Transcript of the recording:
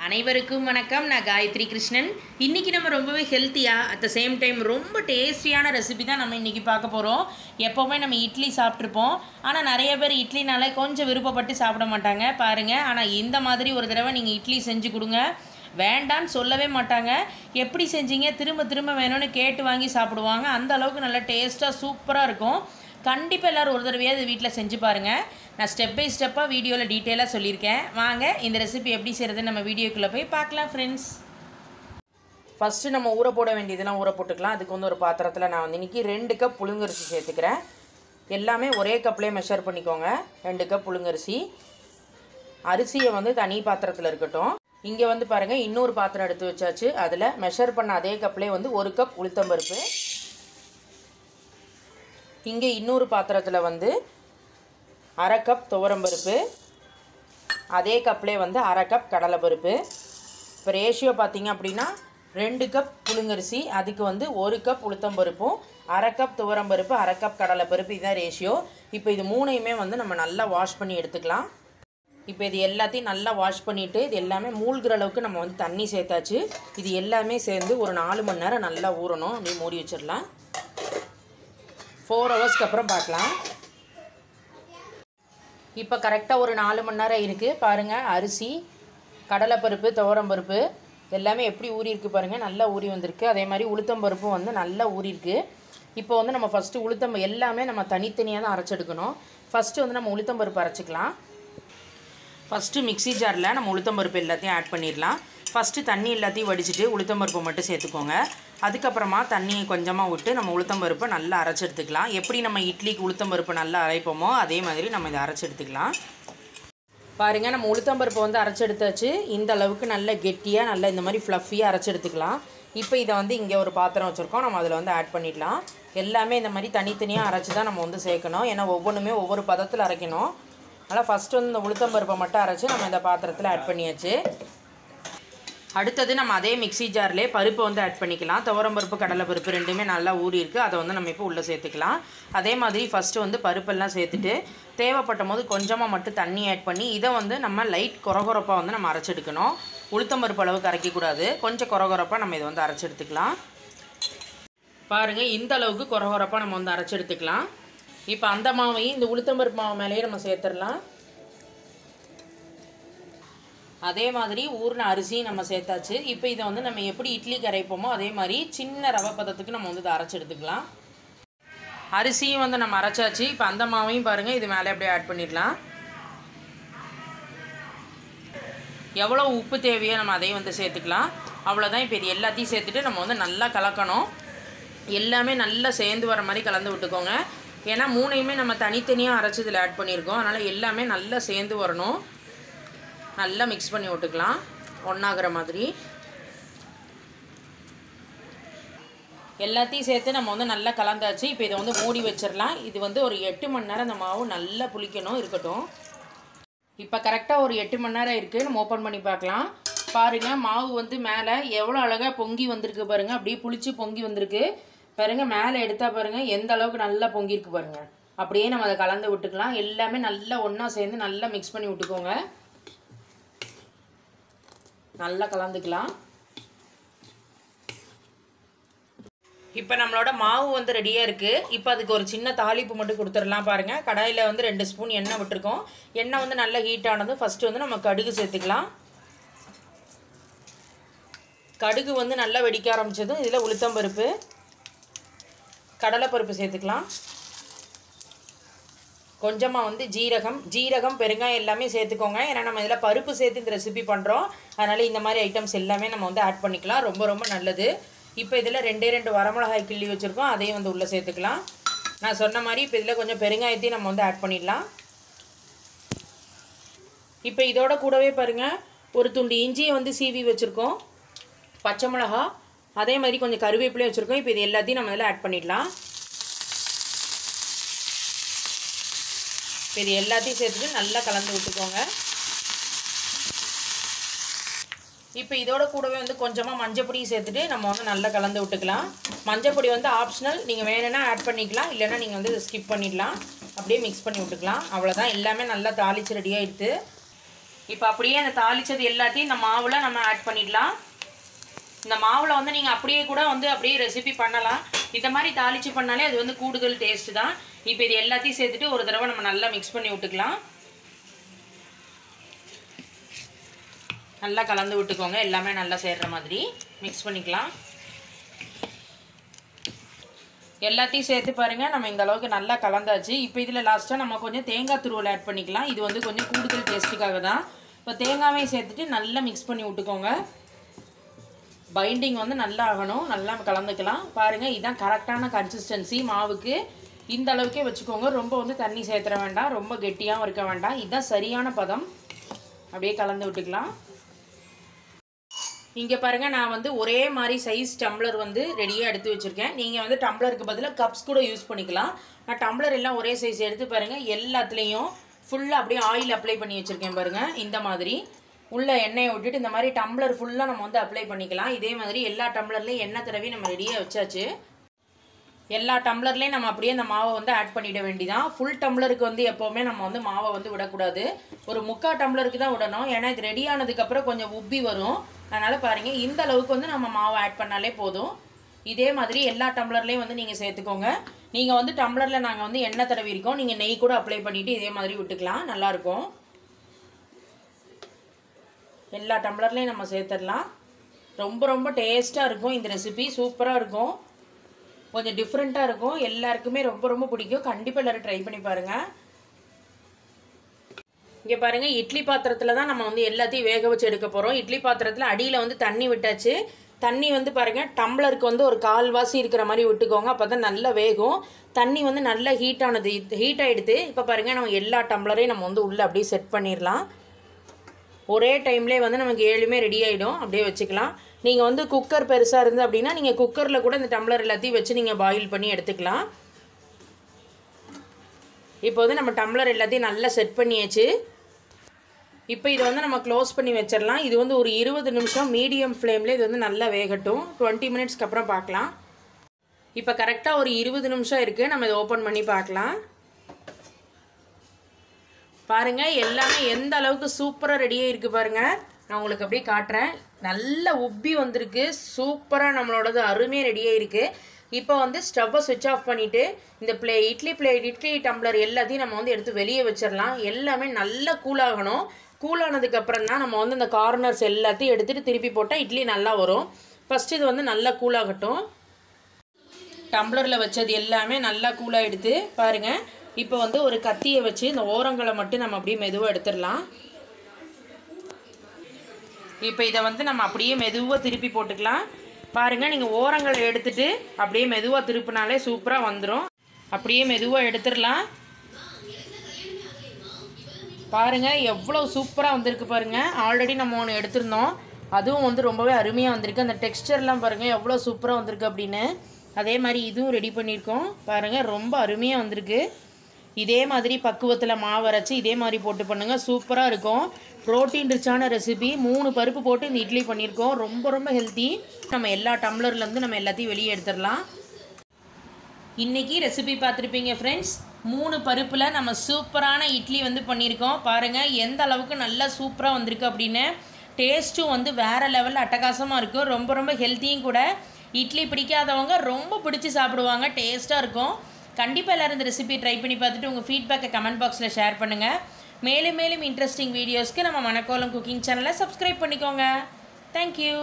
அனைவருக்கும் வணக்கம். நான் காயத்ரி கிருஷ்ணன். இன்றைக்கி நம்ம ரொம்பவே ஹெல்த்தியாக அட் த சேம் டைம் ரொம்ப டேஸ்டியான ரெசிபி தான் நம்ம இன்றைக்கி பார்க்க போகிறோம். எப்போவுமே நம்ம இட்லி சாப்பிட்ருப்போம், ஆனால் நிறைய பேர் இட்லினால கொஞ்சம் விருப்பப்பட்டு சாப்பிட மாட்டாங்க பாருங்கள். ஆனால் இந்த மாதிரி ஒரு தடவை நீங்கள் இட்லி செஞ்சு கொடுங்க, வேண்டான்னு சொல்லவே மாட்டாங்க. எப்படி செஞ்சீங்க, திரும்ப திரும்ப வேணும்னு கேட்டு வாங்கி சாப்பிடுவாங்க. அந்த அளவுக்கு நல்லா டேஸ்ட்டாக சூப்பராக இருக்கும். கண்டிப்பாக எல்லோரும் ஒரு தடவையாவது வீட்டில் செஞ்சு பாருங்கள். நான் ஸ்டெப் பை ஸ்டெப்பாக வீடியோவில் டீட்டெயிலாக சொல்லியிருக்கேன். வாங்க இந்த ரெசிபி எப்படி செய்கிறது நம்ம வீடியோக்குள்ளே போய் பார்க்கலாம் ஃப்ரெண்ட்ஸ். ஃபஸ்ட்டு நம்ம ஊற போட வேண்டியதெல்லாம் ஊற போட்டுக்கலாம். அதுக்கு வந்து ஒரு பாத்திரத்தில் நான் வந்து இன்றைக்கி 2 கப் புழுங்கரிசி சேர்த்துக்கிறேன். எல்லாமே ஒரே கப்லேயே மெஷர் பண்ணிக்கோங்க. 2 கப் புழுங்கரிசி. அரிசியை வந்து தனி பாத்திரத்தில் இருக்கட்டும். இங்கே வந்து பாருங்கள், இன்னொரு பாத்திரம் எடுத்து வச்சாச்சு. அதில் மெஷர் பண்ண அதே கப்லேயே வந்து 1 கப் உளுத்தம்பருப்பு. இங்கே இன்னொரு பாத்திரத்தில் வந்து 1/2 கப் துவரம்பருப்பு, அதே கப்லேயே வந்து 1/2 கப் கடலைப்பருப்பு. இப்போ ரேஷியோ பார்த்திங்க அப்படின்னா 2 கப் புழுங்கரிசி, அதுக்கு வந்து 1 கப் உளுத்தம்பருப்பும் 1/2 கப் துவரம்பருப்பு, 1/2 கப் கடலைப்பருப்பு, இதுதான் ரேஷியோ. இப்போ இது மூணையுமே வந்து நம்ம நல்லா வாஷ் பண்ணி எடுத்துக்கலாம். இப்போ இது எல்லாத்தையும் நல்லா வாஷ் பண்ணிவிட்டு இது எல்லாமே மூழ்கிற அளவுக்கு நம்ம வந்து தண்ணி சேர்த்தாச்சு. இது எல்லாமே சேர்ந்து ஒரு 4 மணி நேரம் நல்லா ஊறணும். அப்படியே மூடி வச்சிடலாம். 4 ஹவர்ஸ்க்கு அப்புறம் பார்க்கலாம். இப்போ கரெக்டாக ஒரு 4 மணி நேரம் இருக்குது பாருங்கள். அரிசி, கடலைப்பருப்பு, துவரம்பருப்பு எல்லாமே எப்படி ஊறியிருக்கு பாருங்கள், நல்லா ஊறி வந்திருக்கு. அதே மாதிரி உளுத்தம்பருப்பும் வந்து நல்லா ஊறியிருக்கு. இப்போ வந்து நம்ம ஃபஸ்ட்டு எல்லாமே நம்ம தனித்தனியாக தான் அரைச்செடுக்கணும். ஃபஸ்ட்டு வந்து நம்ம உளுத்தம்பருப்பு அரைச்சிக்கலாம். ஃபஸ்ட்டு மிக்ஸி ஜாரில் நம்ம உளுத்தம்பருப்பு எல்லாத்தையும் ஆட் பண்ணிடலாம். ஃபஸ்ட்டு தண்ணி எல்லாத்தையும் வடிச்சிட்டு உளுத்தம்பருப்பை மட்டும் சேர்த்துக்கோங்க. அதுக்கப்புறமா தண்ணியை கொஞ்சமாக விட்டு நம்ம உளுத்தம்பருப்பை நல்லா அரைச்சி எடுத்துக்கலாம். எப்படி நம்ம இட்லிக்கு உளுத்தம்பருப்பு நல்லா அரைப்போமோ அதே மாதிரி நம்ம இதை அரைச்சி எடுத்துக்கலாம். பாருங்கள், நம்ம உளுத்தம்பருப்பை வந்து அரைச்சி எடுத்தாச்சு. இந்த அளவுக்கு நல்ல கெட்டியாக நல்லா இந்த மாதிரி ஃப்ளஃபியாக அரைச்சி எடுத்துக்கலாம். இப்போ இதை வந்து இங்கே ஒரு பாத்திரம் வச்சுருக்கோம், நம்ம அதில் வந்து ஆட் பண்ணிடலாம். எல்லாமே இந்த மாதிரி தனித்தனியாக அரைச்சி தான் நம்ம வந்து சேர்க்கணும். ஏன்னா ஒவ்வொன்றுமே ஒவ்வொரு பதத்தில் அரைக்கணும். அதனால் ஃபஸ்ட்டு வந்து இந்த உளுத்தம்பருப்பை மட்டும் அரைச்சி நம்ம இந்த பாத்திரத்தில் ஆட் பண்ணியாச்சு. அடுத்தது நம்ம அதே மிக்ஸி ஜார்லேயே பருப்பை வந்து ஆட் பண்ணிக்கலாம். துவரம்பருப்பு, கடலைப்பருப்பு ரெண்டுமே நல்லா ஊறி இருக்குது. அதை வந்து நம்ம இப்போ உள்ளே சேர்த்துக்கலாம். அதே மாதிரி ஃபஸ்ட்டு வந்து பருப்பெல்லாம் சேர்த்துட்டு தேவைப்பட்ட போது கொஞ்சமாக மட்டும் தண்ணி ஆட் பண்ணி இதை வந்து நம்ம லைட் கொரகொரப்பாக வந்து நம்ம அரைச்செடுக்கணும். உளுத்தம்பருப்பு அளவுக்கு அரைக்கக்கூடாது, கொஞ்சம் கொரகொரப்பாக நம்ம இதை வந்து அரைச்செடுத்துக்கலாம். பாருங்கள், இந்த அளவுக்கு கொரகொரப்பாக நம்ம வந்து அரைச்செடுத்துக்கலாம். இப்போ அந்த மாவையும் இந்த உளுத்தம்பருப்பு மாவு மேலேயே நம்ம சேர்த்துடலாம். அதே மாதிரி ஊறின அரிசியும் நம்ம சேர்த்தாச்சு. இப்போ இதை வந்து நம்ம எப்படி இட்லிக்கு அரைப்போமோ அதே மாதிரி சின்ன ரவை பதத்துக்கு நம்ம வந்து இதை அரைச்சி எடுத்துக்கலாம். அரிசியும் வந்து நம்ம அரைச்சாச்சு. இப்போ அந்த மாவையும் பாருங்கள், இது மேலே அப்படியே ஆட் பண்ணிடலாம். எவ்வளோ உப்பு தேவையோ நம்ம அதையும் வந்து சேர்த்துக்கலாம். அவ்வளோதான். இப்போ இது எல்லாத்தையும் சேர்த்துட்டு நம்ம வந்து நல்லா கலக்கணும். எல்லாமே நல்லா சேர்ந்து வர மாதிரி கலந்து விட்டுக்கோங்க. ஏன்னா மூணையுமே நம்ம தனித்தனியாக அரைச்சி இதில் ஆட் பண்ணியிருக்கோம். அதனால் எல்லாமே நல்லா சேர்ந்து வரணும். நல்லா மிக்ஸ் பண்ணி விட்டுக்கலாம் ஒன்றாகிற மாதிரி. எல்லாத்தையும் சேர்த்து நம்ம வந்து நல்லா கலந்தாச்சு. இப்போ இதை வந்து மூடி வச்சிடலாம். இது வந்து ஒரு 8 மணி நேரம் இந்த மாவு நல்லா புளிக்கணும், இருக்கட்டும். இப்போ கரெக்டாக ஒரு 8 மணி நேரம் இருக்குது. நம்ம ஓப்பன் பண்ணி பார்க்கலாம். பாருங்கள், மாவு வந்து மேலே எவ்வளோ அழகாக பொங்கி வந்திருக்கு பாருங்கள். அப்படியே புளிச்சு பொங்கி வந்திருக்கு பாருங்கள். மேலே எடுத்தால் பாருங்கள் எந்த அளவுக்கு நல்லா பொங்கியிருக்கு பாருங்கள். அப்படியே நம்ம அதை கலந்து விட்டுக்கலாம். எல்லாமே நல்லா ஒன்றா சேர்ந்து நல்லா மிக்ஸ் பண்ணி விட்டுக்கோங்க. நல்லா கலந்துக்கலாம். இப்போ நம்மளோட மாவு வந்து ரெடியாக இருக்குது. இப்போ அதுக்கு ஒரு சின்ன தாளிப்பு மட்டும் கொடுத்துடலாம். பாருங்கள், கடாயில் வந்து 2 ஸ்பூன் எண்ணெய் விட்டுருக்கோம். எண்ணெய் வந்து நல்லா ஹீட் ஆனதும் ஃபஸ்ட்டு வந்து நம்ம கடுகு சேர்த்துக்கலாம். கடுகு வந்து நல்லா வெடிக்க ஆரம்பித்ததும் இதில் உளுத்தம்பருப்பு, கடலைப்பருப்பு சேர்த்துக்கலாம். கொஞ்சமாக வந்து ஜீரகம், பெருங்காயம் எல்லாமே சேர்த்துக்கோங்க. ஏன்னா நம்ம இதில் பருப்பு சேர்த்து இந்த ரெசிபி பண்ணுறோம். அதனால் இந்த மாதிரி ஐட்டம்ஸ் எல்லாமே நம்ம வந்து ஆட் பண்ணிக்கலாம். ரொம்ப ரொம்ப நல்லது. இப்போ இதில் 2 வரமிளகாய் கிள்ளி வச்சுருக்கோம், அதையும் வந்து உள்ளே சேர்த்துக்கலாம். நான் சொன்ன மாதிரி இப்போ இதில் கொஞ்சம் பெருங்காயத்தையும் நம்ம வந்து ஆட் பண்ணிடலாம். இப்போ இதோட கூடவே பாருங்கள், ஒரு துண்டு இஞ்சியை வந்து சீவி வச்சுருக்கோம், பச்சை மிளகா, அதே மாதிரி கொஞ்சம் கருவேப்பிலையும் வச்சுருக்கோம். இப்போ இது எல்லாத்தையும் நம்ம இதில் ஆட் பண்ணிடலாம். இப்போ இது எல்லாத்தையும் சேர்த்துட்டு நல்லா கலந்து விட்டுக்கோங்க. இப்போ இதோட கூடவே வந்து கொஞ்சமாக மஞ்சப்பொடி சேர்த்துட்டு நம்ம வந்து நல்லா கலந்து விட்டுக்கலாம். மஞ்சப்பொடி வந்து ஆப்ஷனல், நீங்கள் வேணும்னா ஆட் பண்ணிக்கலாம், இல்லைன்னா நீங்கள் வந்து இதை ஸ்கிப் பண்ணிடலாம். அப்படியே மிக்ஸ் பண்ணி விட்டுக்கலாம். அவ்வளோதான், எல்லாமே நல்லா தாளித்து ரெடியாகிடுது. இப்போ அப்படியே அந்த தாளிச்சது எல்லாத்தையும் இந்த மாவில் நம்ம ஆட் பண்ணிடலாம். இந்த மாவில் வந்து நீங்கள் அப்படியே கூட வந்து அப்படியே ரெசிபி பண்ணலாம். இந்த மாதிரி தாளித்து பண்ணாலே அது வந்து கூடுதல் டேஸ்ட்டு தான். இப்போ இது எல்லாத்தையும் சேர்த்துட்டு ஒரு தடவை நம்ம நல்லா மிக்ஸ் பண்ணி விட்டுக்கலாம். நல்லா கலந்து விட்டுக்கோங்க. எல்லாமே நல்லா சேர்கிற மாதிரி மிக்ஸ் பண்ணிக்கலாம். எல்லாத்தையும் சேர்த்து பாருங்கள், நம்ம இந்த அளவுக்கு நல்லா கலந்தாச்சு. இப்போ இதில் லாஸ்ட்டாக நம்ம கொஞ்சம் தேங்காய் துருவல் ஆட் பண்ணிக்கலாம். இது வந்து கொஞ்சம் கூடுதல் டேஸ்ட்டுக்காக தான். இப்போ தேங்காவையும் சேர்த்துட்டு நல்லா மிக்ஸ் பண்ணி விட்டுக்கோங்க. பைண்டிங் வந்து நல்லா ஆகணும். நல்லா கலந்துக்கலாம். பாருங்கள், இதுதான் கரெக்டான கன்சிஸ்டன்சி மாவுக்கு. இந்த அளவுக்கே வச்சுக்கோங்க. ரொம்ப வந்து தண்ணி சேர்த்துற வேண்டாம், ரொம்ப கெட்டியாகவும் இருக்க வேண்டாம். இதுதான் சரியான பதம். அப்படியே கலந்து விட்டுக்கலாம். இங்கே பாருங்கள், நான் வந்து ஒரே மாதிரி சைஸ் டம்ளர் வந்து ரெடியாக எடுத்து வச்சுருக்கேன். நீங்கள் வந்து டம்ளருக்கு பதிலாக கப்ஸ் கூட யூஸ் பண்ணிக்கலாம். நான் டம்ளர் எல்லாம் ஒரே சைஸ் எடுத்து பாருங்கள், எல்லாத்துலேயும் ஃபுல்லாக அப்படியே ஆயில் அப்ளை பண்ணி வச்சுருக்கேன் பாருங்கள். இந்த மாதிரி உள்ள எண்ணெயை விட்டுட்டு இந்த மாதிரி டம்ளர் ஃபுல்லாக நம்ம வந்து அப்ளை பண்ணிக்கலாம். இதே மாதிரி எல்லா டம்ளர்லேயும் எண்ணெய் தடவி நம்ம ரெடியாக வச்சாச்சு. எல்லா டம்ளர்லேயும் நம்ம அப்படியே இந்த மாவை வந்து ஆட் பண்ணிட வேண்டிதான். ஃபுல் டம்ளருக்கு வந்து எப்போவுமே நம்ம வந்து மாவை வந்து விடக்கூடாது. ஒரு 3/4 டம்ளருக்கு தான் விடணும். ஏன்னா இது ரெடி ஆனதுக்கப்புறம் கொஞ்சம் உப்பி வரும். அதனால் பாருங்கள், இந்த அளவுக்கு வந்து நம்ம மாவை ஆட் பண்ணாலே போதும். இதே மாதிரி எல்லா டம்ளர்லேயும் வந்து நீங்கள் சேர்த்துக்கோங்க. நீங்கள் வந்து டம்ளரில் நாங்கள் வந்து எண்ணெய் தடவி இருக்கோம். நீங்கள் நெய் கூட அப்ளை பண்ணிவிட்டு இதே மாதிரி விட்டுக்கலாம். நல்லாயிருக்கும். எல்லா டம்ளர்லேயும் நம்ம சேர்த்துடலாம். ரொம்ப ரொம்ப டேஸ்ட்டாக இருக்கும். இந்த ரெசிபி சூப்பராக இருக்கும். கொஞ்சம் டிஃப்ரெண்ட்டாக இருக்கும். எல்லாருக்குமே ரொம்ப ரொம்ப பிடிக்கும். கண்டிப்பாக எல்லோரும் ட்ரை பண்ணி பாருங்கள். இங்கே பாருங்கள், இட்லி பாத்திரத்தில் தான் நம்ம வந்து எல்லாத்தையும் வேக வச்சு எடுக்க போகிறோம். இட்லி பாத்திரத்தில் அடியில் வந்து தண்ணி விட்டாச்சு. தண்ணி வந்து பாருங்கள், டம்ளருக்கு வந்து ஒரு 1/4 வாசி இருக்கிற மாதிரி விட்டுக்கோங்க. அப்போ தான் நல்லா வேகும். தண்ணி வந்து நல்லா ஹீட் ஆகிடுது. இப்போ பாருங்கள், நம்ம எல்லா டம்ளரையும் நம்ம வந்து உள்ளே அப்படியே செட் பண்ணிடலாம். ஒரே டைம்லேயே வந்து நமக்கு 7மே ரெடி ஆகிடும். அப்படியே வச்சுக்கலாம். நீங்கள் வந்து குக்கர் பெருசாக இருந்து அப்படின்னா நீங்கள் குக்கரில் கூட இந்த டம்ளர் எல்லாத்தையும் வச்சு நீங்கள் பாயில் பண்ணி எடுத்துக்கலாம். இப்போ வந்து நம்ம டம்ளர் எல்லாத்தையும் நல்லா செட் பண்ணியாச்சு. இப்போ இதை வந்து நம்ம க்ளோஸ் பண்ணி வச்சிடலாம். இது வந்து ஒரு 20 நிமிஷம் மீடியம் ஃப்ளேமில் இது வந்து நல்லா வேகட்டும். 20 மினிட்ஸ்க்கு அப்புறம் பார்க்கலாம். இப்போ கரெக்டாக ஒரு 20 நிமிஷம் இருக்குது. நம்ம இதை ஓப்பன் பண்ணி பார்க்கலாம். பாருங்கள், எல்லாமே எந்த அளவுக்கு சூப்பராக ரெடியாக இருக்குது பாருங்கள். நான் உங்களுக்கு அப்படியே காட்டுறேன். நல்ல உப்பி வந்திருக்கு. சூப்பராக நம்மளோடது அருமையாக ரெடியாக இருக்குது. இப்போ வந்து ஸ்டவ்வை சுவிட்ச் ஆஃப் பண்ணிவிட்டு இந்த இட்லி டம்ளர் எல்லாத்தையும் நம்ம வந்து எடுத்து வெளியே வச்சிடலாம். எல்லாமே நல்லா கூலாகணும். கூலானதுக்கப்புறம் தான் நம்ம வந்து இந்த கார்னர்ஸ் எல்லாத்தையும் எடுத்துகிட்டு திருப்பி போட்டால் இட்லி நல்லா வரும். ஃபஸ்ட்டு இது வந்து நல்லா கூலாகட்டும். டம்ளரில் வச்சது எல்லாமே நல்லா கூலாகிடுது பாருங்கள். இப்போ வந்து ஒரு கத்தியை வச்சு இந்த ஓரங்களை மட்டும் நம்ம அப்படியே மெதுவாக எடுத்துடலாம். இப்போ இதை வந்து நம்ம அப்படியே மெதுவாக திருப்பி போட்டுக்கலாம். பாருங்கள், நீங்கள் ஓரங்களை எடுத்துகிட்டு அப்படியே மெதுவாக திருப்பினாலே சூப்பராக வந்துடும். அப்படியே மெதுவாக எடுத்துடலாம். பாருங்கள், எவ்வளோ சூப்பராக வந்திருக்கு பாருங்கள். ஆல்ரெடி நம்ம ஒன்று எடுத்திருந்தோம், அதுவும் வந்து ரொம்பவே அருமையாக வந்திருக்கு. அந்த டெக்ஸ்டர்லாம் பாருங்கள் எவ்வளோ சூப்பராக வந்திருக்கு அப்படின்னு. அதே மாதிரி இதுவும் ரெடி பண்ணியிருக்கோம் பாருங்கள். ரொம்ப அருமையாக வந்திருக்கு. இதே மாதிரி பக்குவத்தில் மாவு அரைச்சி இதே மாதிரி போட்டு பண்ணுங்கள். சூப்பராக இருக்கும். ப்ரோட்டீன் ரிச்சான ரெசிபி. 3 பருப்பு போட்டு இந்த இட்லி பண்ணியிருக்கோம். ரொம்ப ரொம்ப ஹெல்த்தி. நம்ம எல்லா டம்ளர்லேருந்து நம்ம எல்லாத்தையும் வெளியே எடுத்துடலாம். இன்றைக்கி ரெசிபி பார்த்துருப்பீங்க ஃப்ரெண்ட்ஸ். 3 பருப்பில் நம்ம சூப்பரான இட்லி வந்து பண்ணியிருக்கோம். பாருங்கள் எந்த அளவுக்கு நல்லா சூப்பராக வந்திருக்கு அப்படின்னு. டேஸ்ட்டும் வந்து வேறு லெவலில் அட்டகாசமாக இருக்கும். ரொம்ப ரொம்ப ஹெல்த்தியும் கூட. இட்லி பிடிக்காதவங்க ரொம்ப பிடிச்சி சாப்பிடுவாங்க. டேஸ்ட்டாக இருக்கும். கண்டிப்பாக எல்லோரும் இந்த ரெசிபி ட்ரை பண்ணி பார்த்துட்டு உங்கள் ஃபீட்பேக்கை கமெண்ட் பாக்ஸில் ஷேர் பண்ணுங்கள். மேலும் மேலும் இன்ட்ரெஸ்டிங் வீடியோஸ்க்கு நம்ம மணக்கோலம் குக்கிங் சேனலை சப்ஸ்கிரைப் பண்ணிக்கோங்க. தேங்க்யூ.